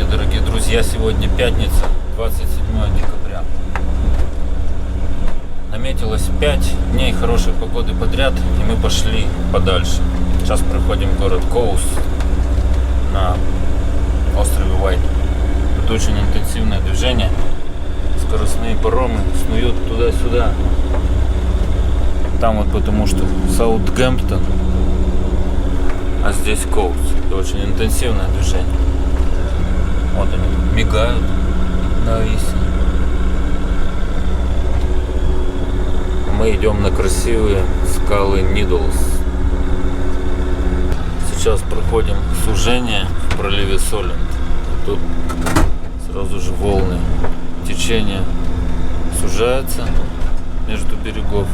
дорогие друзья, сегодня пятница, 27 декабря. Наметилось 5 дней хорошей погоды подряд, и мы пошли подальше. Сейчас проходим город Коус на острове Уайт. Тут очень интенсивное движение. Скоростные паромы снуют туда-сюда. Там вот потому что Саутгемптон, а здесь Коус. Это очень интенсивное движение. Вот они тут мигают на Исе. Мы идем на красивые скалы Нидлс. Сейчас проходим сужение в проливе Солент. Тут сразу же волны. Течение сужается между берегов.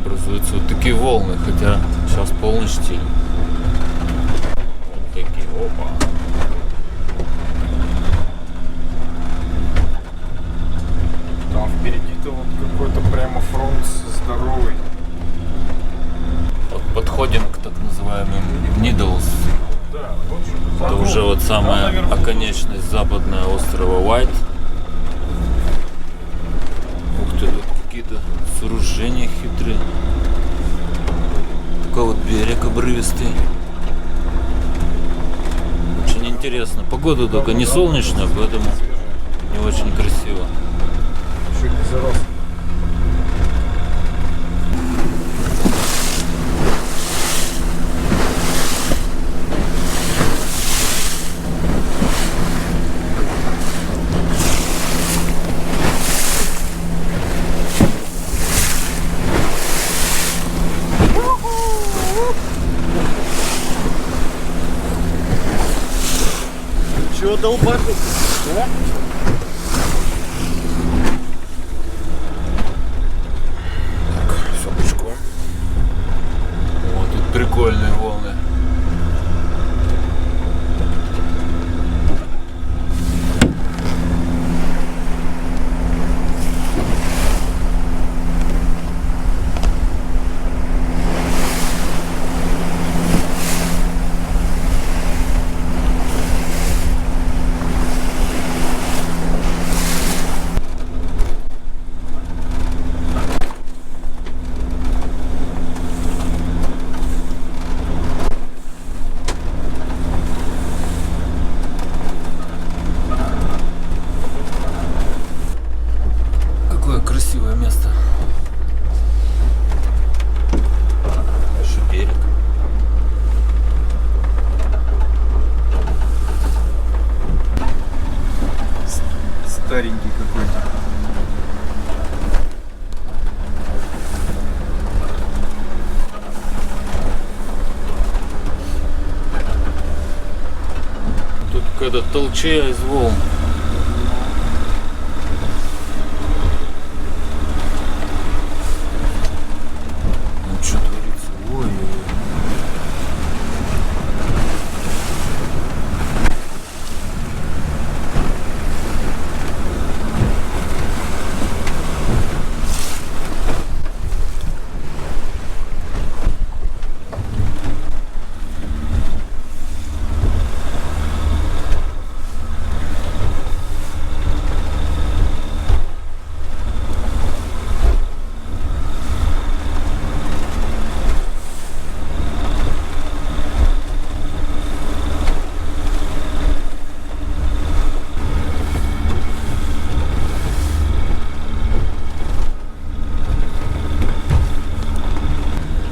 Образуются вот такие волны, хотя сейчас полный штиль. Вот такие, опа. Там впереди-то вот какой-то прямо фронт здоровый. Вот подходим к так называемым Нидлс. Да, вот что. Это уже вот самая оконечность западная острова Уайт. Ух ты, тут какие-то сооружения хитрые. Такой вот берег обрывистый. Очень интересно. Погода только не солнечная, поэтому не очень красиво. Чуть не зарос. Чего долбаку? Да? Так, все пучком. Вот тут прикольные волны. Какое красивое место. Еще берег. Старенький какой-то. Тут какая-то толчая из волн. Ну что творится? Ой.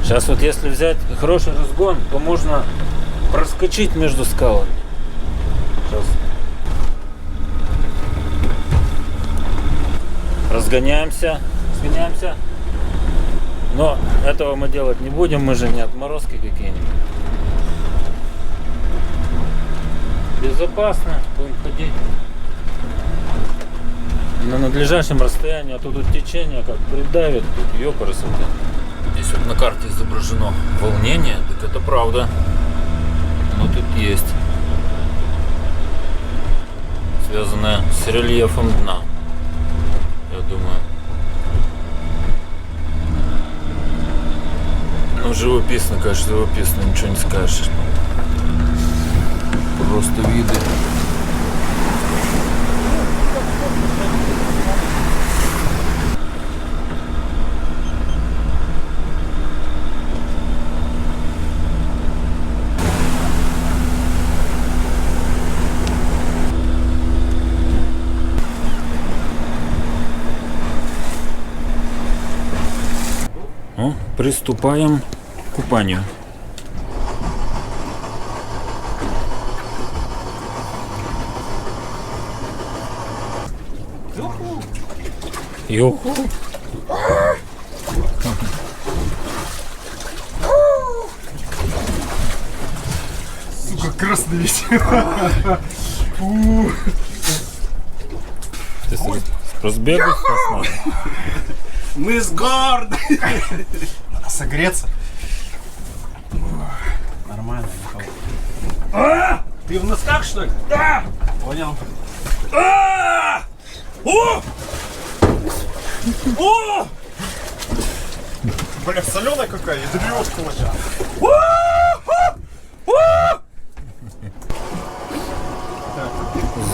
Сейчас вот если взять хороший разгон, то можно проскочить между скалами. Сейчас. Разгоняемся, сгоняемся. Но этого мы делать не будем, мы же не отморозки какие-нибудь. Безопасно будем ходить на надлежащем расстоянии, а то тут течение как придавит, тут ёпарасы. Здесь вот на карте изображено волнение, так это правда. Оно тут есть. Связанное с рельефом дна, я думаю. Ну, живописно, конечно, живописно, ничего не скажешь. просто виды. О, приступаем к купанию. Юху. Сука, красный весь. Ты с разбегу надо? Мы с гордой. Надо согреться. Нормально, Николай. Ты в носках, что ли? Да! Понял. Бля, соленая какая, ядрёшь кулача.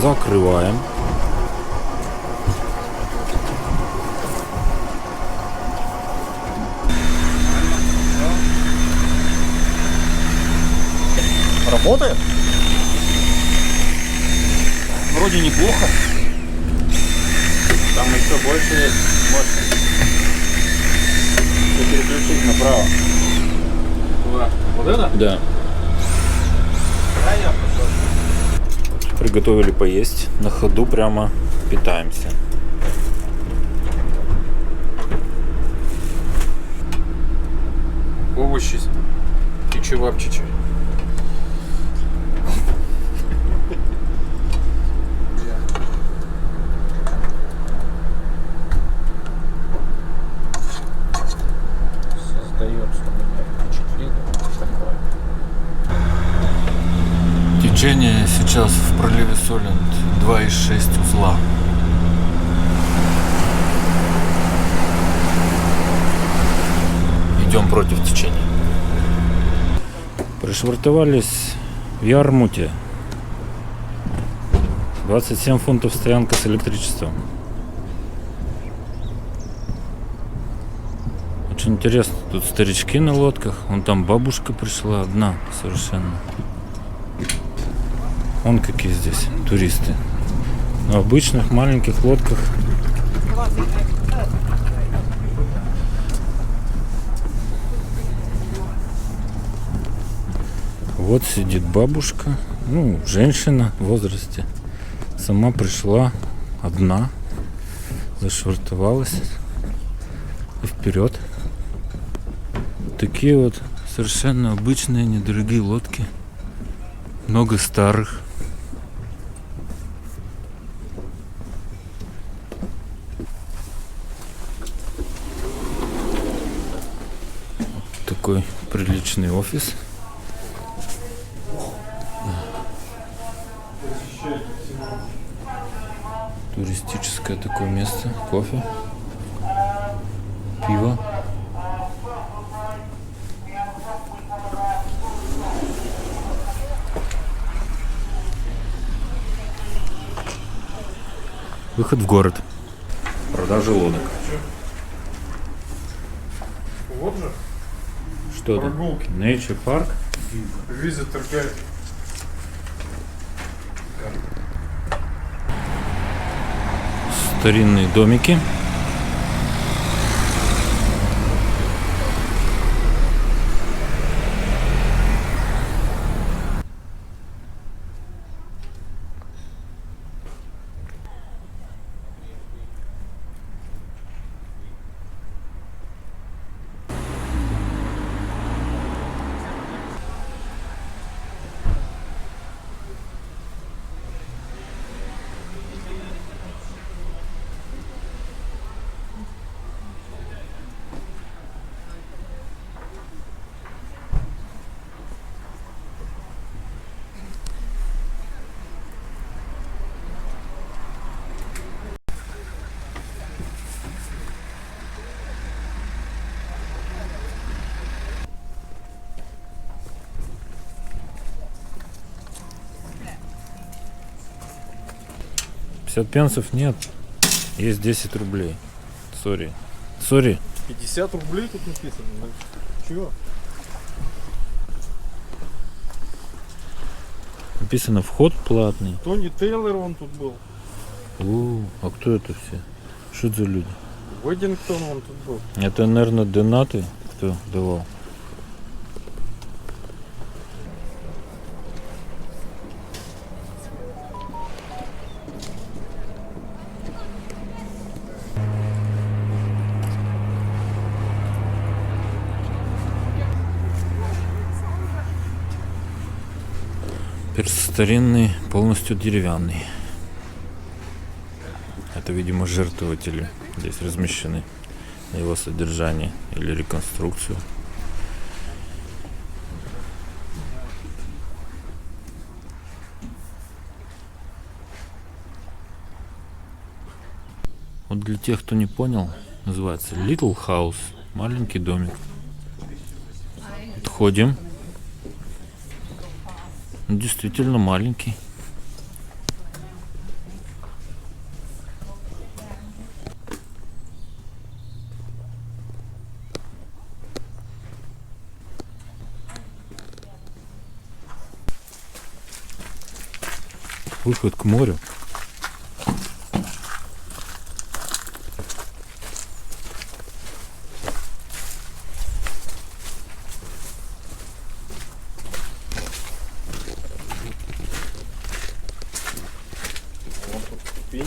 Закрываем. Работает? Вроде неплохо. Там еще больше есть мощность. Если переключить направо. Куда? Вот это? Да. Да, я пошел. Приготовили поесть. На ходу прямо питаемся. Овощи и чевапчичи. Создается у меня впечатление такое. Течение сейчас в проливе Солент 2,6 узла. Идем против течения. Пришвартовались в Ярмуте. 27 фунтов стоянка с электричеством. Очень интересно. Тут старички на лодках. Вон там бабушка пришла одна совершенно. Вон какие здесь туристы. На обычных маленьких лодках. Вот сидит бабушка, ну, женщина в возрасте. Сама пришла одна, зашвартовалась и вперед. Такие вот совершенно обычные недорогие лодки. Много старых. Такой приличный офис. Туристическое такое место. Кофе. Пиво. Выход в город. Продажа лодок. Вот же. Что это? Прогулки. Nature Park. Visitor guide. Старинные домики. 50 пенсов нет. Есть 10 рублей. Сори. Сори. 50 рублей тут написано. Ну, чего? Написано вход платный. Тони Тейлор он тут был. А кто это все? Что это за люди? Веддингтон он тут был. Это, наверное, донаты, кто давал. Пирс старинный, полностью деревянный. Это, видимо, жертвователи здесь размещены на его содержание или реконструкцию. Вот для тех, кто не понял, называется Little House, маленький домик. Подходим. Он действительно маленький. Выход к морю.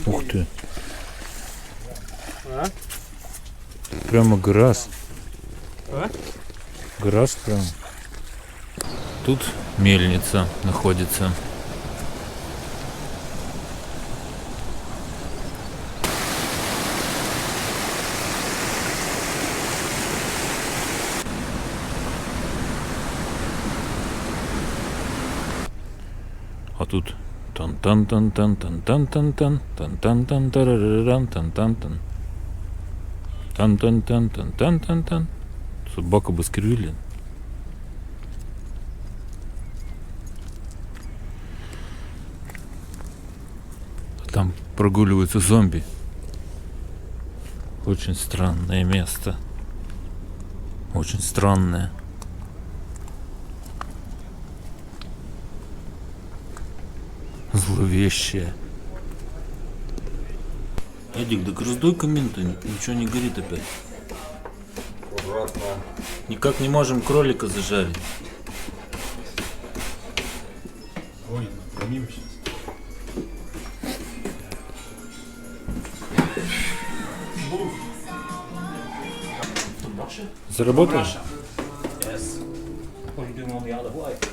Ух ты. А? Прямо гараж. А? Гараж прям. Тут мельница находится. А тут тан-тан-тан-тан-тан-тан-тан, тан-тан-тан-тарараран, тан-тан-тан. Тан-тан-тан-тан-тан-тан-тан. Собака Баскервилей. А там прогуливаются зомби. Очень странное место. Очень странное. Зловещее. Эдик, так раздуй комменты, ничего не горит опять. Аккуратно. Никак не можем кролика зажарить. Ой, помимо сейчас. Заработал? Yes. What are you doing on the Isle of Wight?